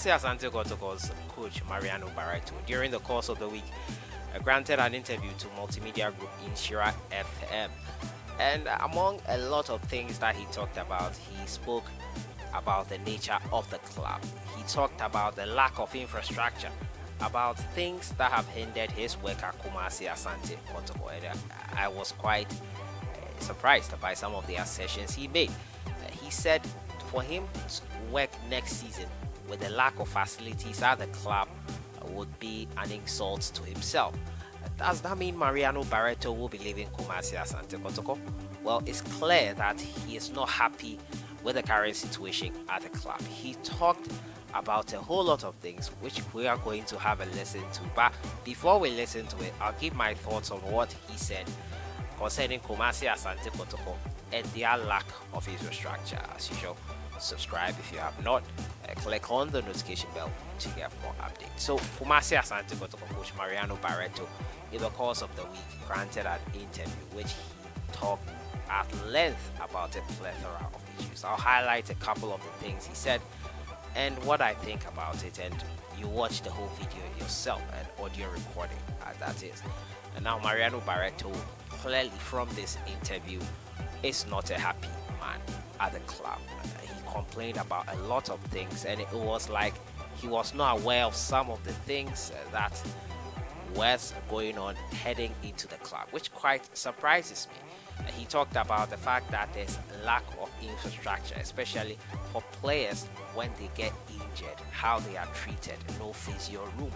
KUMASI Asante Kotoko's coach Mariano Barreto, during the course of the week, granted an interview to multimedia group Inshira FM. And among a lot of things that he talked about, he spoke about the nature of the club. He talked about the lack of infrastructure, about things that have hindered his work at KUMASI Asante Kotoko. And I was quite surprised by some of the assertions he made. He said for him to work next season with the lack of facilities at the club would be an insult to himself. Does that mean Mariano Barreto will be leaving KUMASI Asante Kotoko? Well, it's clear that he is not happy with the current situation at the club. He talked about a whole lot of things which we are going to have a listen to. But before we listen to it, I'll give my thoughts on what he said concerning KUMASI Asante Kotoko and their lack of infrastructure. As usual, subscribe if you have not. Click on the notification bell to get more updates. So KUMASI Asante Kotoko coach Mariano Barreto, in the course of the week, granted an interview which he talked at length about a plethora of issues. I'll highlight a couple of the things he said and what I think about it, and you watch the whole video yourself, and audio recording that is. And now Mariano Barreto, clearly from this interview, is not a happy man at the club. He complained about a lot of things, and it was like he was not aware of some of the things that was going on heading into the club, which quite surprises me. He talked about the fact that there's a lack of infrastructure, especially for players when they get injured, how they are treated, no physio room.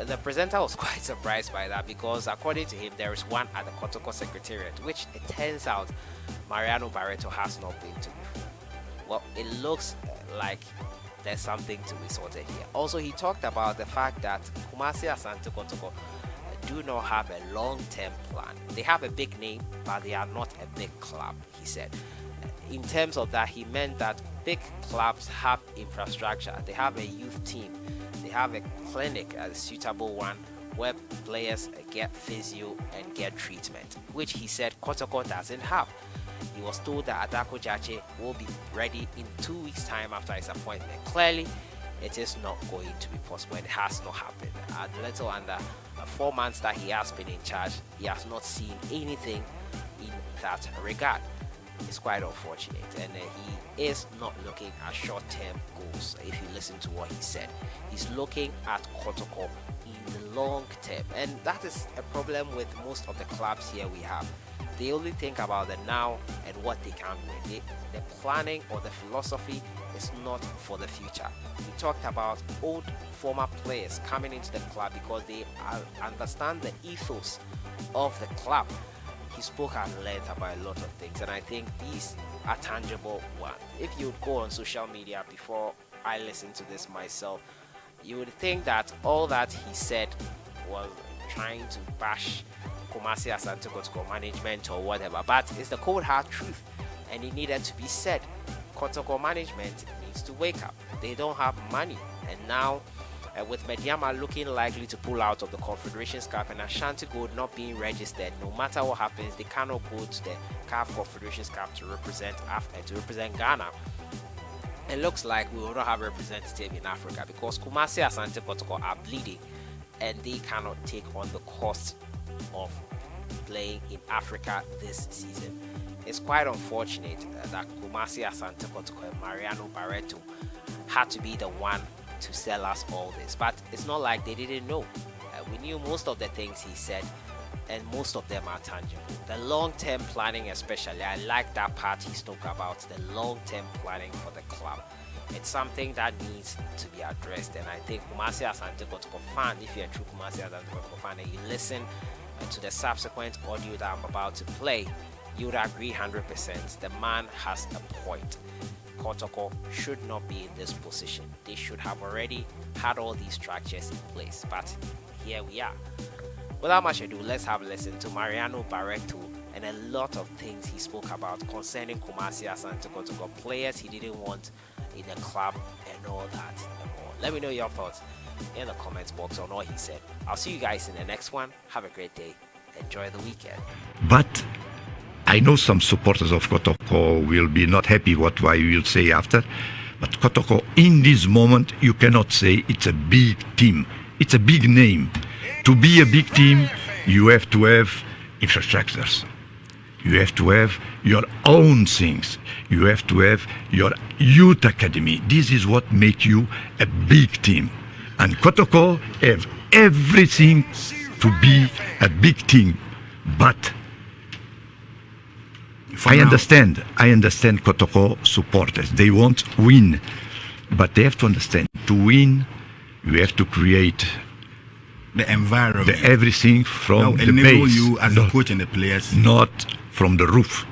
The presenter was quite surprised by that because according to him, there is one at the Kotoko Secretariat, which it turns out Mariano Barreto has not been to before. Well, it looks like there's something to be sorted here. Also, he talked about the fact that KUMASI Asante Kotoko do not have a long-term plan. They have a big name, but they are not a big club, he said. In terms of that, he meant that big clubs have infrastructure. They have a youth team. They have a clinic, a suitable one, where players get physio and get treatment, which he said Kotoko doesn't have. He was told that Adako Jache will be ready in 2 weeks' time after his appointment. Clearly, it is not going to be possible. It has not happened. At little under 4 months that he has been in charge, he has not seen anything in that regard. It's quite unfortunate, and he is not looking at short-term goals. If you listen to what he said, he's looking at Kotoko in the long term, and that is a problem with most of the clubs here we have. They only think about the now and what they can win. The planning or the philosophy is not for the future. He talked about old former players coming into the club because they understand the ethos of the club. He spoke at length about a lot of things, and I think these are tangible ones. If you would go on social media before I listen to this myself, you would think that all that he said was trying to bash KUMASI Asante Kotoko management or whatever, but it's the cold hard truth, and it needed to be said. Kotoko management needs to wake up. They don't have money, and now with Mediama looking likely to pull out of the Confederations Cup and Ashanti Gold not being registered, no matter what happens, they cannot go to the CAF Confederations Cup to represent Ghana. It looks like we will not have a representative in Africa because KUMASI Asante Kotoko are bleeding, and they cannot take on the cost of playing in Africa this season. It's quite unfortunate that KUMASI Asante Kotoko and Mariano Barreto had to be the one to sell us all this, but it's not like they didn't know. We knew most of the things he said, and most of them are tangible. The long-term planning especially, I like that part he spoke about, the long-term planning for the club. It's something that needs to be addressed, and I think KUMASI Asante Kotoko fan, if you're a true KUMASI Asante Kotoko fan and you listen to the subsequent audio that I'm about to play, you would agree 100%. The man has a point. Kotoko should not be in this position. They should have already had all these structures in place, but here we are. Without much ado, let's have a listen to Mariano Barreto and a lot of things he spoke about concerning KUMASI Asante Kotoko, players he didn't want in the club and all that and more. Let me know your thoughts in the comments box on what he said. I'll see you guys in the next one. Have a great day. Enjoy the weekend. But I know some supporters of Kotoko will be not happy what I will say after, But Kotoko, in this moment, you cannot say it's a big team. It's a big name. To be a big team, you have to have infrastructures. You have to have your own things. You have to have your youth academy. This is what makes you a big team. And Kotoko have everything to be a big team. But I understand Kotoko supporters. They won't win. But they have to understand, to win, you have to create the environment, everything from the enable base. You as the coach and the players. Not from the roof.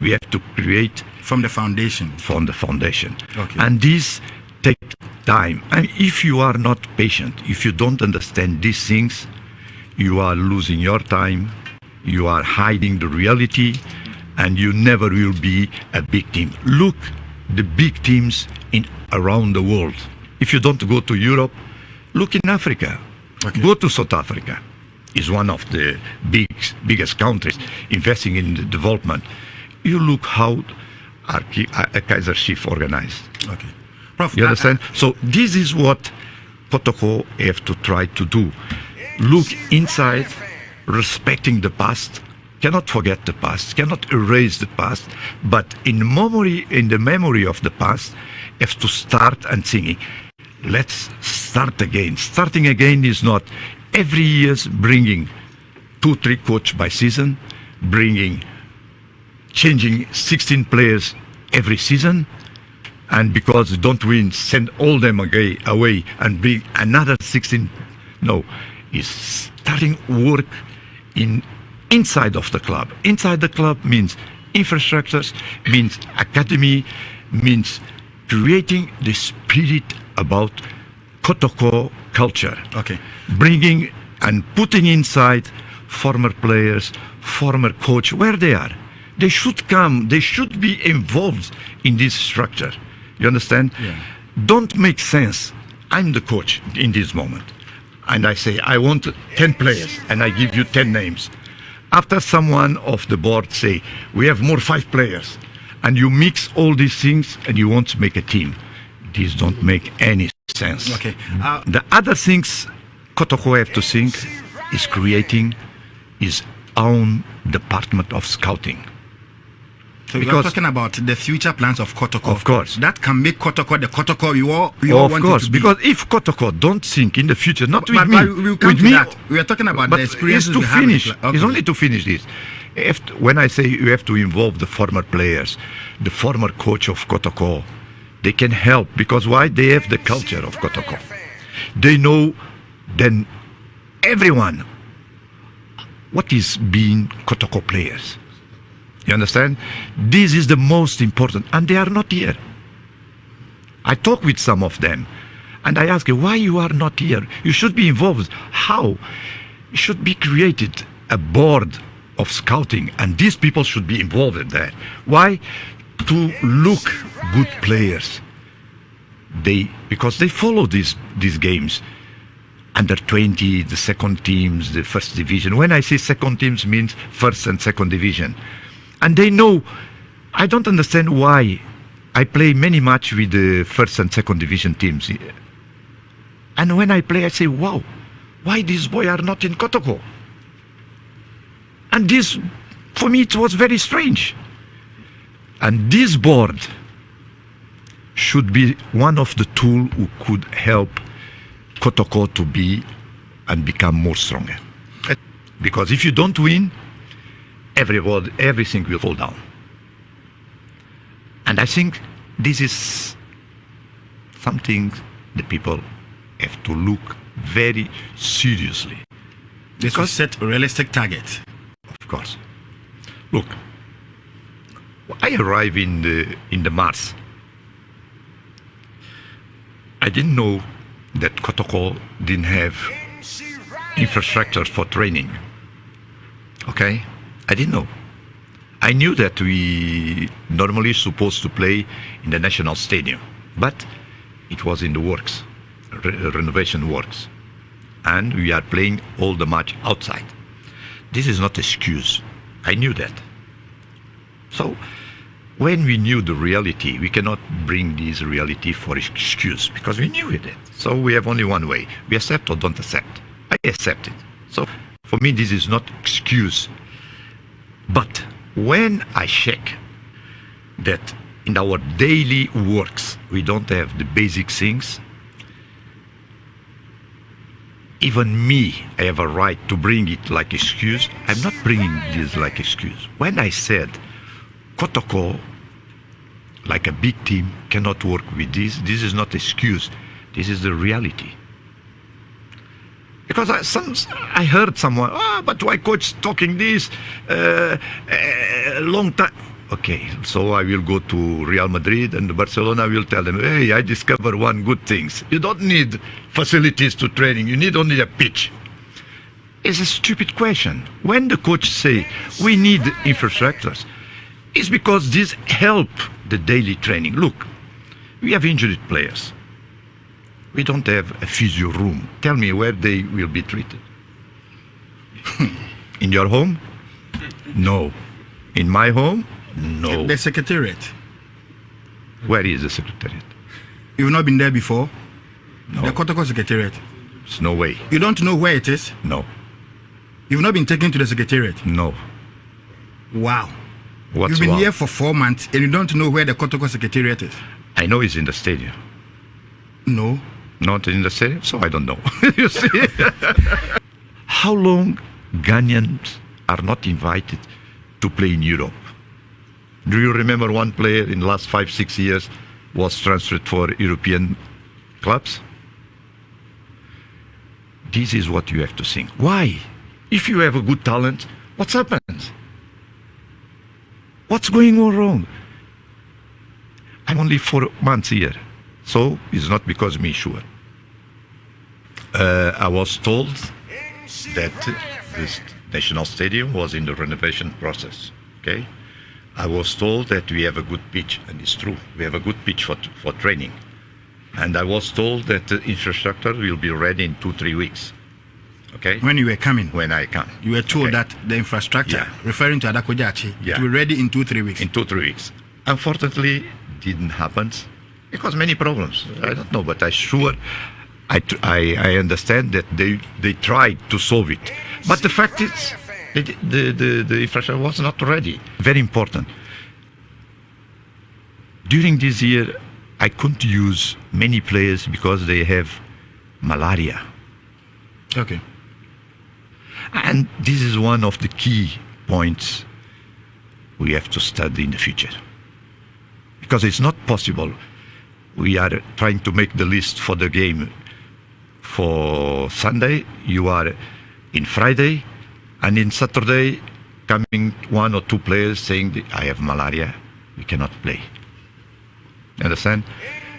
We have to create from the foundation. From the foundation. Okay. And this takes time. And if you are not patient, if you don't understand these things, you are losing your time, you are hiding the reality, and you never will be a big team. Look, the big teams around the world. If you don't go to Europe, look in Africa. Okay. Go to South Africa. It's one of the biggest countries investing in the development. You look how Kaiser Chiefs organized. Okay. Prof, you understand? So this is what Kotoko have to try to do. Look inside, respecting the past, cannot forget the past, cannot erase the past, but in the memory of the past, have to start and singing. Let's start again. Starting again is not every year bringing 2-3 coach by season, changing 16 players every season, and because you don't win, send all them away and bring another 16. No, it's starting work inside of the club. Inside the club means infrastructures, means academy, means creating the spirit about Kotoko culture. Okay. Bringing and putting inside former players, former coach, where they are. They should come, they should be involved in this structure. You understand? Yeah. Don't make sense. I'm the coach in this moment. And I say, I want 10 players, and I give you 10 names. After someone of the board say, we have more 5 players, and you mix all these things and you want to make a team. These don't make any sense. Okay. The other things Kotoko have to think is creating his own department of scouting. So you're talking about the future plans of Kotoko. Of course. That can make Kotoko the Kotoko you all of course, because if Kotoko don't think in the future, not with me, we'll come with to me, that. We are talking about the experiences to finish. Okay. It's only to finish this. When I say you have to involve the former players, the former coach of Kotoko, they can help, because why? They have the culture of Kotoko. They know then everyone what is being Kotoko players. You understand? This is the most important, and they are not here. I talk with some of them, and I ask, why you are not here? You should be involved. How? It should be created a board of scouting, and these people should be involved in that. Why? To look good players. Because they follow these games. Under 20, the second teams, the first division. When I say second teams, means first and second division. And they know. I don't understand why. I play many matches with the first and second division teams. And when I play, I say, wow, why these boys are not in Kotoko? And this, for me, it was very strange. And this board should be one of the tools who could help Kotoko to be and become more stronger. Because if you don't win, everything will fall down. And I think this is something the people have to look very seriously. Because set realistic targets. Of course. Look, I arrived in the Mars. I didn't know that Kotoko didn't have infrastructure for training. Okay? I didn't know. I knew that we normally supposed to play in the national stadium, but it was in the works, renovation works. And we are playing all the match outside. This is not an excuse. I knew that. So when we knew the reality, we cannot bring this reality for excuse because we knew it. So we have only one way. We accept or don't accept. I accept it. So for me, this is not excuse. But when I check that in our daily works, we don't have the basic things, even me, I have a right to bring it like excuse. I'm not bringing this like excuse. When I said Kotoko, like a big team, cannot work with this is not excuse. This is the reality. Because I heard someone, but why coach talking this long time? Okay, so I will go to Real Madrid and Barcelona will tell them, hey, I discovered one good thing. You don't need facilities to training. You need only a pitch. It's a stupid question. When the coach say we need infrastructures, it's because this help the daily training. Look, we have injured players. We don't have a physio room. Tell me where they will be treated. In your home? No. In my home? No. The secretariat. Where is the secretariat? You've not been there before? No. The Kotoko secretariat. There's no way. You don't know where it is? No. You've not been taken to the secretariat? No. Wow. What's You've been wow? here for 4 months and you don't know where the Kotoko secretariat is? I know it's in the stadium. No. Not in the stadium, so I don't know. You see? How long Ghanaians are not invited to play in Europe? Do you remember one player in the last 5-6 years was transferred for European clubs? This is what you have to think. Why? If you have a good talent, what's happened? What's going on wrong? I'm only 4 months here, so it's not because me, sure. I was told that this national stadium was in the renovation process, okay? I was told that we have a good pitch, and it's true. We have a good pitch for training. And I was told that the infrastructure will be ready in 2-3 weeks. Okay? When you were coming? When I come. You were told Okay. that the infrastructure, Yeah. referring to Adakojachi, Yeah. to be ready in 2-3 weeks. In 2-3 weeks. Unfortunately, didn't happen because many problems. I don't know, but I understand that they tried to solve it. But the fact is, the infrastructure was not ready. Very important. During this year, I couldn't use many players because they have malaria. Okay. And this is one of the key points we have to study in the future. Because it's not possible. We are trying to make the list for the game for Sunday. You are in Friday, and in Saturday, coming 1 or 2 players saying, I have malaria, we cannot play. Understand?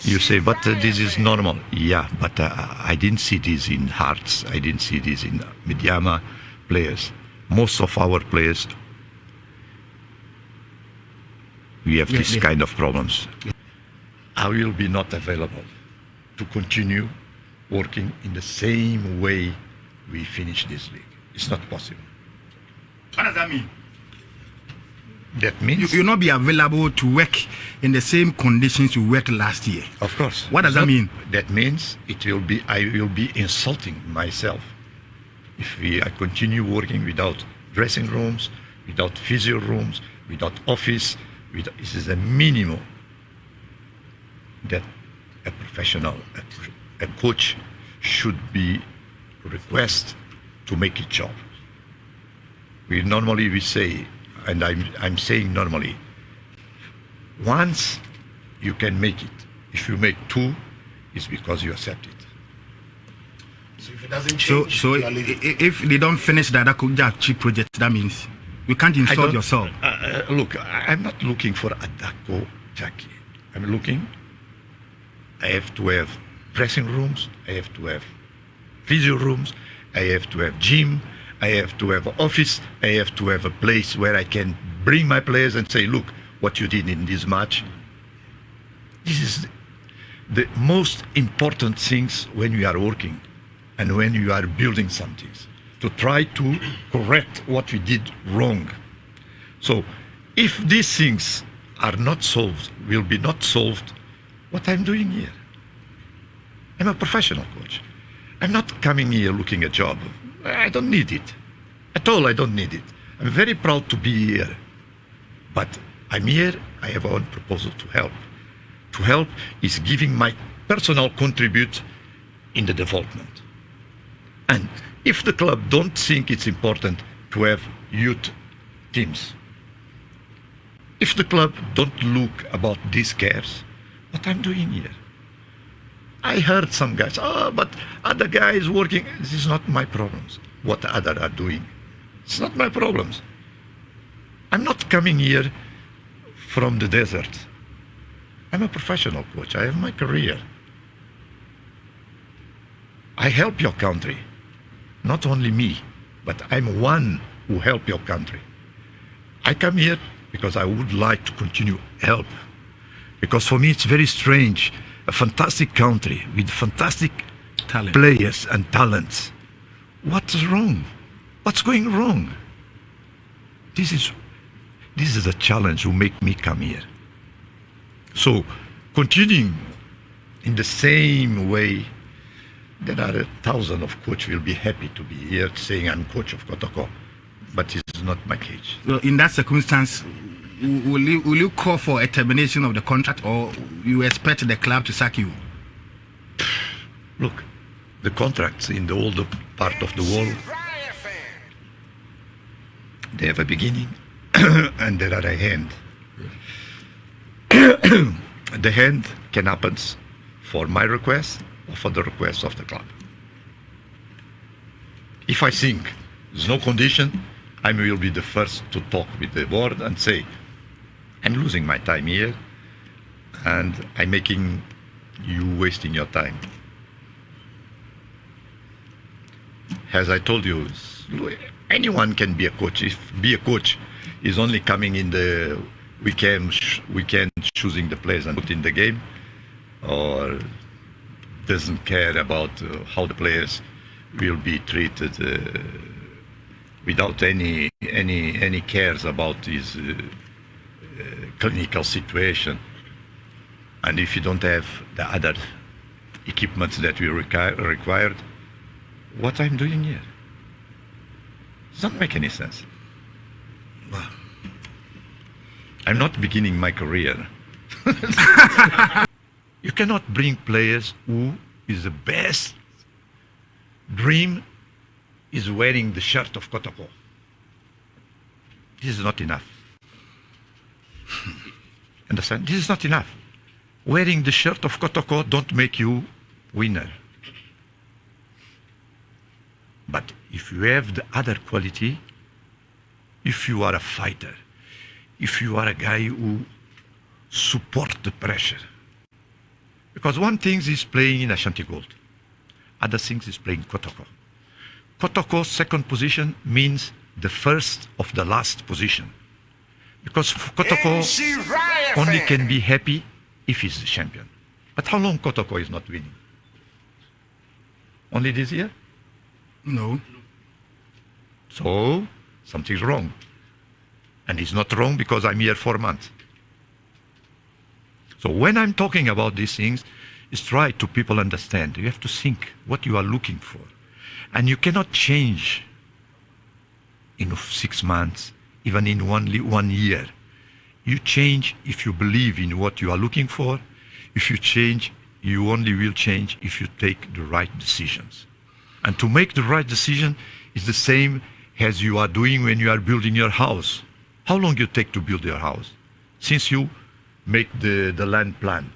You say, but this is normal. Yeah, but I didn't see this in Hearts. I didn't see this in Mediama players. Most of our players, we have this kind of problems. I will be not available to continue working in the same way we finish this league. It's not possible. What does that mean? That means You'll not be available to work in the same conditions you worked last year. of course. What does that mean? That means I will be insulting myself if I continue working without dressing rooms, without physio rooms, without office. This is a minimum that a professional, a coach should be requested to make it job. We say, and I'm saying normally, once you can make it. If you make 2, it's because you accept it. So if it doesn't change, So you are leaving. if they don't finish the Adakojachi project, that means you can't install don't- yourself. Look, I'm not looking for Adako Jackie. I have to have dressing rooms, I have to have physio rooms, I have to have gym, I have to have office, I have to have a place where I can bring my players and say, look, what you did in this match. This is the most important things when you are working and when you are building something, to try to correct what we did wrong. So if these things are not solved, will be not solved, what I'm doing here. I'm a professional coach. I'm not coming here looking a job. I don't need it. At all, I don't need it. I'm very proud to be here. But I'm here, I have one proposal to help. To help is giving my personal contribute in the development. And if the club don't think it's important to have youth teams, if the club don't look about these cares, what I'm doing here? I heard some guys, but other guys working. This is not my problems. What other are doing, it's not my problems. I'm not coming here from the desert. I'm a professional coach. I have my career. I help your country, not only me, but I'm one who help your country. I come here because I would like to continue help. Because for me it's very strange, a fantastic country with fantastic players and talents. What's wrong? What's going wrong? This is a challenge who make me come here. So continuing in the same way, there are 1,000 of coaches will be happy to be here saying I'm coach of Kotoko, but it's not my case. So in that circumstance, will you call for a termination of the contract, or you expect the club to sack you? Look, the contracts in the older part of the world, they have a beginning and there are a end. The end can happen for my request or for the request of the club. If I think there's no condition, I will be the first to talk with the board and say, I'm losing my time here and I'm making you wasting your time. As I told you, anyone can be a coach. If be a coach is only coming in the weekend choosing the players and put in the game, or doesn't care about how the players will be treated without any cares about his clinical situation. And if you don't have the other equipment that we required, what I'm doing here does not make any sense. I'm not beginning my career. You cannot bring players who is the best dream is wearing the shirt of Kotoko. This is not enough. Understand? This is not enough. Wearing the shirt of Kotoko don't make you winner. But if you have the other quality, if you are a fighter, if you are a guy who support the pressure, because one thing is playing in Asante Gold, other things is playing Kotoko. Kotoko's second position means the first of the last position, because Kotoko only can be happy if he's the champion. But how long Kotoko is not winning? Only this year? No. So something's wrong. And it's not wrong because I'm here 4 months. So when I'm talking about these things, it's try to people understand. You have to think what you are looking for. And you cannot change in 6 months, even in only 1 year. You change if you believe in what you are looking for. If you change, you only will change if you take the right decisions. And to make the right decision is the same as you are doing when you are building your house. How long you take to build your house? Since you make the land plan.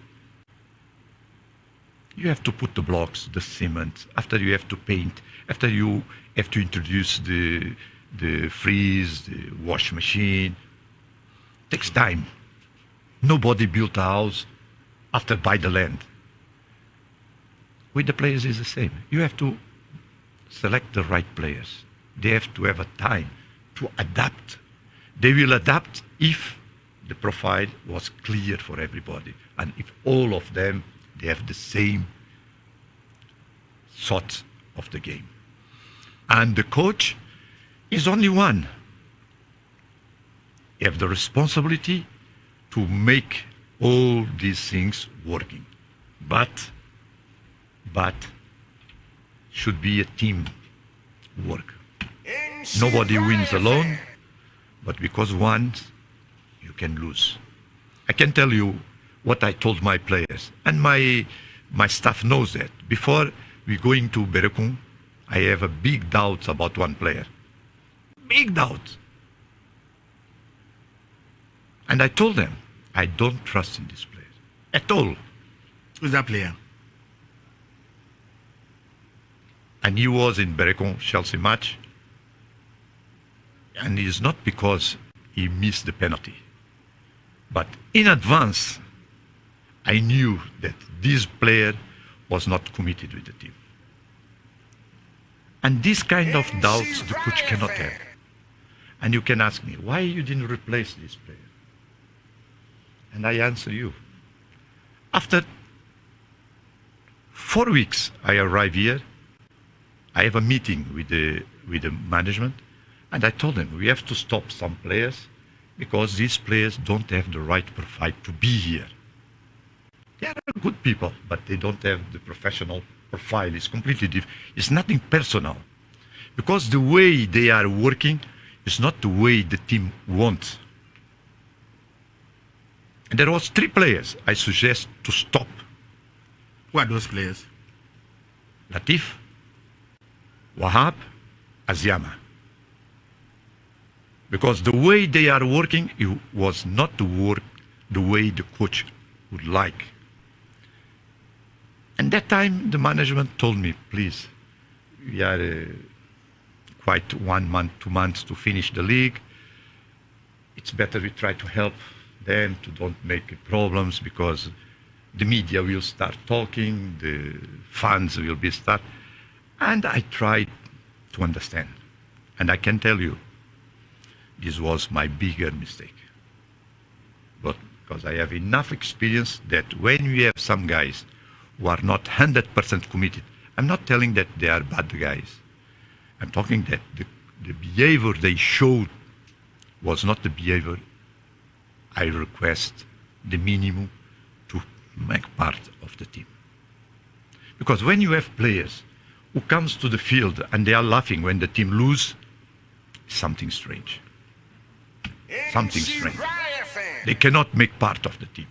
You have to put the blocks, the cement, after you have to paint, after you have to introduce the freeze, the wash machine. Takes time. Nobody built a house after buy the land. With the players is the same. You have to select the right players. They have to have a time to adapt. They will adapt if the profile was clear for everybody and if all of them, they have the same thought of the game. And the coach is only one. You have the responsibility to make all these things working. But should be a team work. Nobody wins alone, but because once you can lose. I can tell you what I told my players, and my staff knows that. Before we going to Berekun, I have a big doubts about one player. Big doubts. And I told them, I don't trust in this player at all. Who's that player? And he was in Berekun Chelsea match. And it's not because he missed the penalty. But in advance, I knew that this player was not committed with the team. And this kind of doubts the coach cannot have. And you can ask me, why you didn't replace this player? And I answer you. After 4 weeks, I arrive here. I have a meeting with the management, and I told them we have to stop some players because these players don't have the right profile to be here. They are good people, but they don't have the professional profile. It's completely different. It's nothing personal, because the way they are working is not the way the team wants. And there was 3 players I suggest to stop. Who are those players? Latif, Wahab, Aziama. Because the way they are working, it was not to work the way the coach would like. And that time the management told me, please, we are quite 1 month, 2 months to finish the league. It's better we try to help them to don't make problems, because the media will start talking, the fans will be start. And I tried to understand. And I can tell you, this was my bigger mistake. But because I have enough experience that when we have some guys who are not 100% committed, I'm not telling that they are bad guys. I'm talking that the behavior they showed was not the behavior I request the minimum to make part of the team. Because when you have players who comes to the field and they are laughing when the team lose, something strange. Something strange. They cannot make part of the team.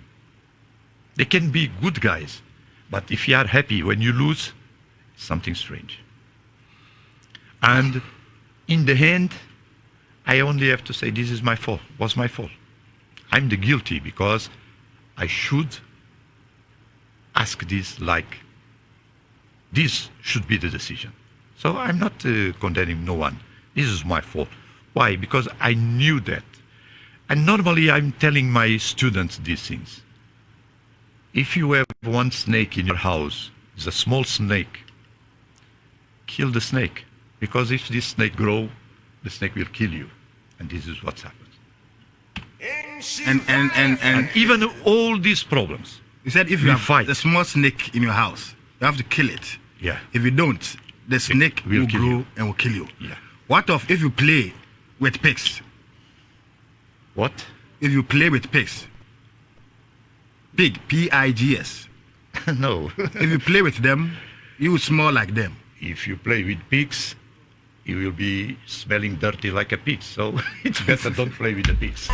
They can be good guys, but if you are happy when you lose, something strange. And in the end, I only have to say this is my fault, was my fault. I'm the guilty, because I should ask this like, this should be the decision. So I'm not condemning no one. This is my fault. Why? Because I knew that. And normally I'm telling my students these things. If you have one snake in your house, it's a small snake, kill the snake. Because if this snake grows, the snake will kill you. And this is what happens. And even all these problems. you said if you have fight. a small snake in your house, you have to kill it. Yeah. If you don't, the snake will kill grow you. and will kill you. Yeah. What if you play with pigs? What? If you play with pigs, pig, P-I-G-S. No. If you play with them, you will smell like them. If you play with pigs, you will be smelling dirty like a pig. So it's better don't play with the pigs.